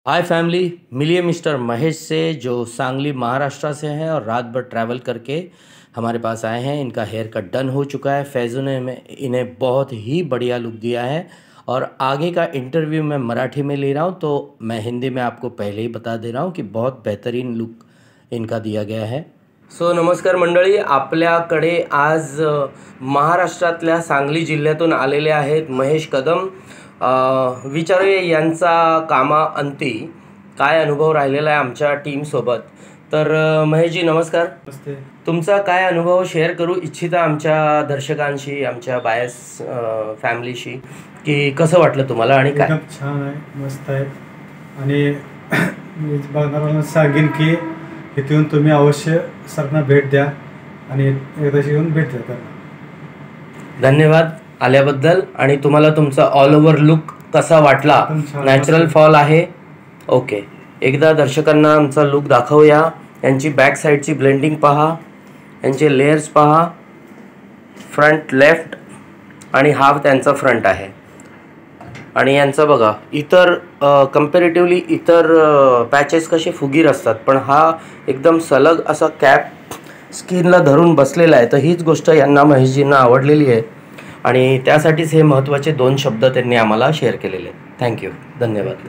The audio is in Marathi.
हाय फैमिली, मिलिए मिस्टर महेश से जो सांगली महाराष्ट्र से हैं और रात भर ट्रैवल करके हमारे पास आए हैं। इनका हेयर कट डन हो चुका है। फैज़ू ने इन्हें बहुत ही बढ़िया लुक दिया है और आगे का इंटरव्यू मैं मराठी में ले रहा हूँ, तो मैं हिंदी में आपको पहले ही बता दे रहा हूँ कि बहुत बेहतरीन लुक इनका दिया गया है। नमस्कार मंडळी, आपल्याकडे आज महाराष्ट्रातल्या सांगली जिल्ह्यातून आलेले आहेत महेश कदम। विचारूया यांचा कामाअंती काय अनुभव राहिलेला आहे आमच्या टीमसोबत। तर महेशजी नमस्कार। नमस्ते। तुमचा काय अनुभव शेअर करू इच्छिता आमच्या दर्शकांशी, आमच्या बायस फॅमिलीशी, की कसं वाटलं तुम्हाला आणि काय? एकदम छान आहे, मस्त आहे आणि मी बघणाऱ्यांना सांगेन की इथून तुम्ही अवश्य सरना भेट द्या आणि एकदाशी येऊन भेट द्या त्यांना। धन्यवाद आल्याबद्दल। आणि तुम्हाला तुमचा ऑल ओव्हर लुक कसा वाटला? नॅचरल फॉल आहे, ओके। एकदा दर्शकांना आमचा लुक दाखवूया। यांची बॅक साईडची ब्लेंडिंग पहा, यांचे लेयर्स पहा, फ्रंट लेफ्ट आणि हा त्यांचा फ्रंट आहे। आणि यांचा बघा, इतर कंपॅरेटिव्हली इतर पॅचेस कसे फुगीर असतात, पण हा एकदम सलग असा कॅप स्किनला धरून बसलेला आहे। तर हीच गोष्ट यांना महेशजींना आवडलेली आहे आणि त्यासाठीच हे महत्त्वाचे 2 शब्द त्यांनी आम्हाला शेअर केलेले आहेत। थँक्यू, धन्यवाद।